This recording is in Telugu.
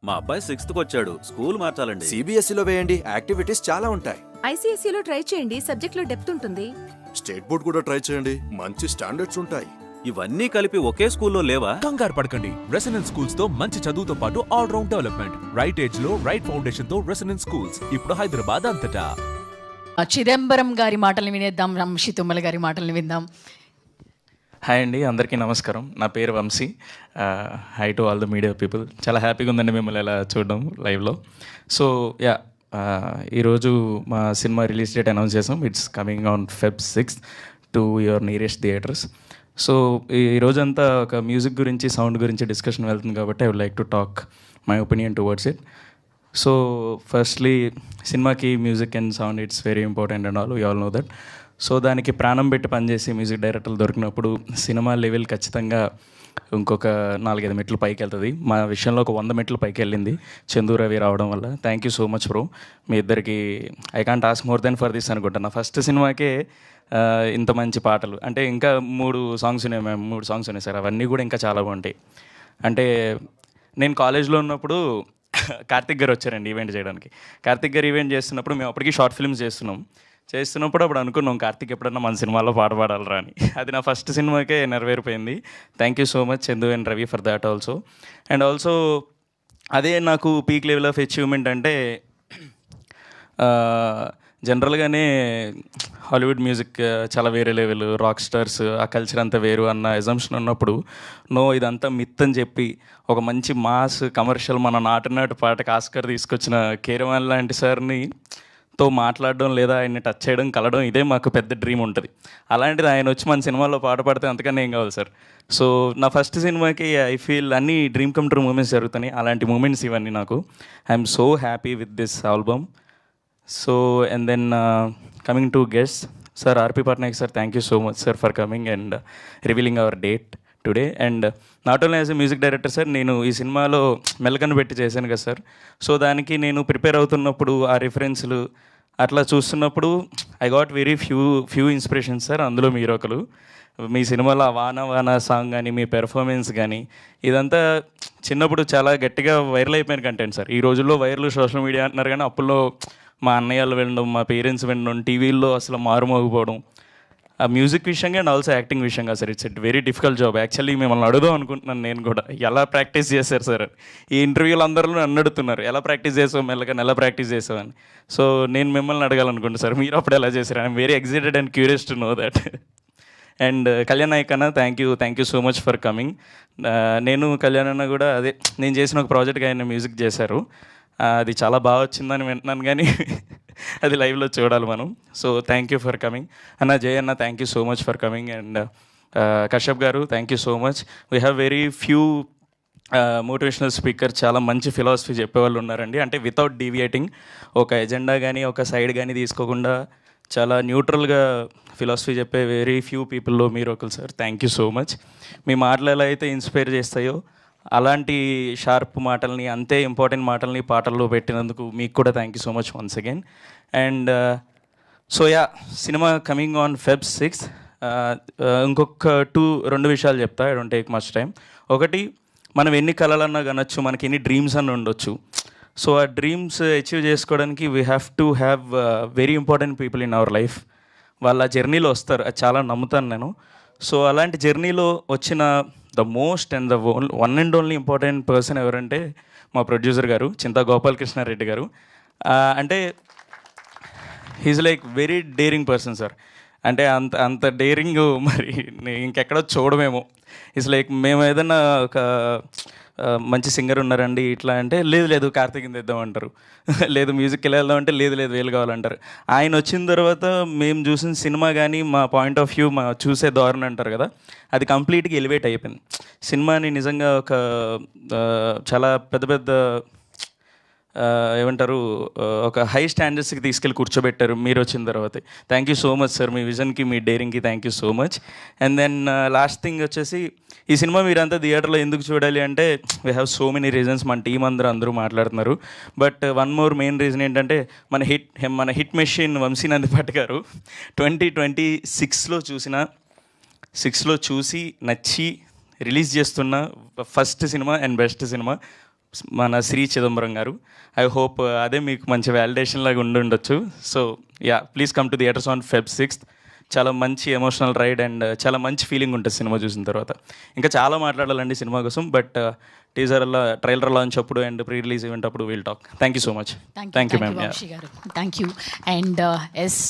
మా అబ్బాయి 6th వచ్చాడు, స్కూల్ మార్చాలండి. సిబిఎస్ఈలో వేయండి, యాక్టివిటీస్ చాలా ఉంటాయి. ఐసీఎస్ఈలో ట్రై చేయండి, సబ్జెక్ట్లో డెప్త్ ఉంటుంది. స్టేట్ బోర్డ్ కూడా ట్రై చేయండి, మంచి స్టాండర్డ్స్ ఉంటాయి. ఇవన్నీ కలిపి ఒకే స్కూల్లో లేవా? కంగారు పడకండి. రెసిడెన్స్ స్కూల్స్ తో మంచి చదువుతో పాటు all round development, right age లో రైట్ ఫౌండేషన్ తో రెసిడెన్స్ స్కూల్స్ ఇప్పుడు హైదరాబాద్ అంతటా. చిదంబరం గారి మాటల్ని వినేద్దాం, వంశీ తుమ్మల గారి మాటల్ని విందాం. హాయ్ అండి, అందరికీ నమస్కారం. నా పేరు Vamshi. Hi to all the media people. చాలా హ్యాపీగా ఉందండి మిమ్మల్ని ఇలా చూడడం లైవ్లో. సో ఈరోజు మా సినిమా రిలీజ్ డేట్ అనౌన్స్ చేసాం. It's coming on Feb 6th to your nearest theatres. So ఈ రోజంతా ఒక మ్యూజిక్ గురించి, సౌండ్ గురించి డిస్కషన్ వెళ్తుంది కాబట్టి I would like to talk my opinion towards it. So firstly, సినిమాకి music and sound it's very important and all, we all know that. So దానికి ప్రాణం పెట్టి పనిచేసి మ్యూజిక్ డైరెక్టర్లు దొరికినప్పుడు సినిమా లెవెల్ ఖచ్చితంగా ఇంకొక 4-5 మెట్లు పైకి వెళ్తుంది. మా విషయంలో ఒక 100 మెట్లు పైకి వెళ్ళింది చందు రవి రావడం వల్ల. Thank you so much bro. మీ ఇద్దరికి I can't ask more than for this అనుకుంటా. నా ఫస్ట్ సినిమాకే ఇంత మంచి పాటలు అంటే, ఇంకా 3 సాంగ్స్ ఉన్నాయి, మేము 3 సాంగ్స్ ఉన్నాయి సార్. అవన్నీ కూడా ఇంకా చాలా బాగుంటాయి. అంటే నేను కాలేజ్లో ఉన్నప్పుడు కార్తిక్ గారు వచ్చారండి ఈవెంట్ చేయడానికి. కార్తిక్ గారు ఈవెంట్ చేస్తున్నప్పుడు మేము అప్పటికి షార్ట్ ఫిల్మ్స్ చేస్తున్నప్పుడు అప్పుడు అనుకున్నాం కార్తిక్ ఎప్పుడన్నా మన సినిమాలో పాట పాడాలరా అని. అది నా ఫస్ట్ సినిమాకే నెరవేరిపోయింది. Thank you so much Chandu and Ravi for that also. And also అదే నాకు పీక్ లెవెల్ ఆఫ్ అచీవ్మెంట్ అంటే, జనరల్గానే హాలీవుడ్ మ్యూజిక్ చాలా వేరే లెవెల్, రాక్ స్టార్స్ ఆ కల్చర్ అంతా వేరు అన్న ఎజంప్షన్ ఉన్నప్పుడు, నో ఇదంతా మిత్ అని చెప్పి ఒక మంచి మాస్ కమర్షియల్ మన నాటు పాటకి ఆస్కర్ తీసుకొచ్చిన కీరవాణి లాంటి సార్ని తో మాట్లాడడం, లేదా ఆయన్ని టచ్ చేయడం, కలవడం, ఇదే మాకు పెద్ద డ్రీమ్ ఉంటుంది. అలాంటిది ఆయన వచ్చి మన సినిమాలో పాట పాడితే అంతకన్నా ఏం కావాలి సార్. సో నా ఫస్ట్ సినిమాకి ఐ ఫీల్ అన్ని డ్రీమ్ కమ్ ట్రూ మూమెంట్స్ జరుగుతున్నాయి. అలాంటి మూమెంట్స్ ఇవన్నీ నాకు. I'm so happy with this album. So and then coming to guest sir R P Patnaik sir, thank you so much sir for coming and revealing our date today. And not only as a music director sir, నేను ఈ సినిమాలో మెలకను పెట్టి చేశాను కదా సార్. సో దానికి నేను ప్రిపేర్ అవుతున్నప్పుడు ఆ రిఫరెన్స్లు అట్లా చూస్తున్నప్పుడు I got very few inspirations sir. అందులో మీరు ఒకరు. మీ సినిమాలో ఆ వాన వాన సాంగ్ కానీ, మీ పెర్ఫార్మెన్స్ కానీ, ఇదంతా చిన్నప్పుడు చాలా గట్టిగా వైరల్ అయిపోయిన కంటెంట్ సార్. ఈ రోజుల్లో వైరల్ సోషల్ మీడియా అంటున్నారు, కానీ అప్పుల్లో మా అన్నయ్యలు వినడం, మా పేరెంట్స్ వినడం, టీవీల్లో అసలు మారుమోగిపోవడం, ఆ మ్యూజిక్ విషయంగా అండ్ ఆల్సో యాక్టింగ్ విషయంగా sir. It's very difficult job. Actually మిమ్మల్ని అడుగుదాం అనుకుంటున్నాను నేను కూడా, ఎలా ప్రాక్టీస్ చేశారు సార్. ఈ ఇంటర్వ్యూలు అందరూ నన్ను అడుగుతున్నారు, ఎలా ప్రాక్టీస్ చేసావు మెల్లగా, ఎలా ప్రాక్టీస్ చేసావు అని. సో నేను మిమ్మల్ని అడగాలనుకుంటున్నాను సార్, మీరు అప్పుడు ఎలా చేశారు. I'm very excited and curious to know that. And Kalyan Nayak అన్న, thank you so much for coming. నేను కళ్యాణ్ అన్న కూడా అదే, నేను చేసిన ఒక ప్రాజెక్ట్కి ఆయన మ్యూజిక్ చేశారు. అది చాలా బాగా వచ్చిందని వింటున్నాను, కానీ అది లైవ్లో చూడాలి మనం. So thank you for coming అన్న. జయ అన్న, thank you so much for coming. And Kashyap garu, thank you so much. We have very few motivational speaker, చాలా మంచి ఫిలాసఫీ చెప్పేవాళ్ళు ఉన్నారండి. అంటే వితౌట్ డీవియేటింగ్, ఒక ఎజెండా కానీ ఒక సైడ్ కానీ తీసుకోకుండా చాలా న్యూట్రల్గా ఫిలాసఫీ చెప్పే వెరీ ఫ్యూ పీపుల్లో మీరు ఒకరు sir. Thank you so much. మీ మాటలు ఎలా అయితే ఇన్స్పైర్ చేస్తాయో అలాంటి షార్ప్ మాటల్ని, అంతే ఇంపార్టెంట్ మాటల్ని పాటల్లో పెట్టినందుకు మీకు కూడా thank you so much once again. And so cinema coming on Feb 6th. ఇంకొక 2 విషయాలు చెప్తా, I don't take much time. ఒకటి, మనం ఎన్ని కలలన్నా కనొచ్చు, మనకి ఎన్ని డ్రీమ్స్ అన్న ఉండొచ్చు. సో ఆ డ్రీమ్స్ అచీవ్ చేసుకోవడానికి we have to have very important people in our life. వాళ్ళ జర్నీలో వస్తారు, అది చాలా నమ్ముతాను నేను. సో అలాంటి జర్నీలో వచ్చిన the most and the one and only important person ఎవరంటే మా ప్రొడ్యూసర్ గారు, చింతా గోపాలకృష్ణారెడ్డి గారు. అంటే he's like very daring person sir. అంటే అంత డేరింగ్ మరి ఇంకెక్కడో చూడమేమో. ఇట్స్ లైక్ మేము ఏదైనా ఒక మంచి సింగర్ ఉన్నారండి ఇట్లా అంటే, లేదు కార్తీక్ తెద్దామంటారు, లేదు మ్యూజిక్కి వెళ్దాం అంటే లేదు వీలు కావాలంటారు. ఆయన వచ్చిన తర్వాత మేము చూసిన సినిమా కానీ, మా పాయింట్ ఆఫ్ వ్యూ, మా చూసే ధోరణి అంటారు కదా, అది కంప్లీట్గా ఎలివేట్ అయిపోయింది. సినిమాని నిజంగా ఒక చాలా పెద్ద ఏమంటారు, ఒక హై స్టాండర్డ్స్కి తీసుకెళ్ళి కూర్చోబెట్టారు మీరు వచ్చిన తర్వాత. Thank you so much sir, మీ విజన్కి, మీ డేరింగ్కి thank you so much. And then last thing వచ్చేసి, ఈ సినిమా మీరంతా థియేటర్లో ఎందుకు చూడాలి అంటే, we have so many reasons. మన టీం అందరూ మాట్లాడుతున్నారు. But one more main reason ఏంటంటే, మన హిట్ మెషిన్ వంశీ నందిపాటి గారు 2026లో చూసి నచ్చి రిలీజ్ చేస్తున్న first cinema and best cinema మన శ్రీ చిదంబరం గారు. ఐ హోప్ అదే మీకు మంచి వ్యాలిడేషన్ లాగా ఉండొచ్చు. So yeah, please come to theatres on Feb 6th. చాలా మంచి ఎమోషనల్ రైడ్ అండ్ చాలా మంచి ఫీలింగ్ ఉంటుంది సినిమా చూసిన తర్వాత. ఇంకా చాలా మాట్లాడాలండి సినిమా కోసం, బట్ టీజర్లో ట్రైలర్ లాంచ్ అప్పుడు అండ్ ప్రీ రిలీజ్ ఈవెంట్ అప్పుడు will talk. Thank you so much. Thank you ma'am. Vamshi garu, thank you. And yes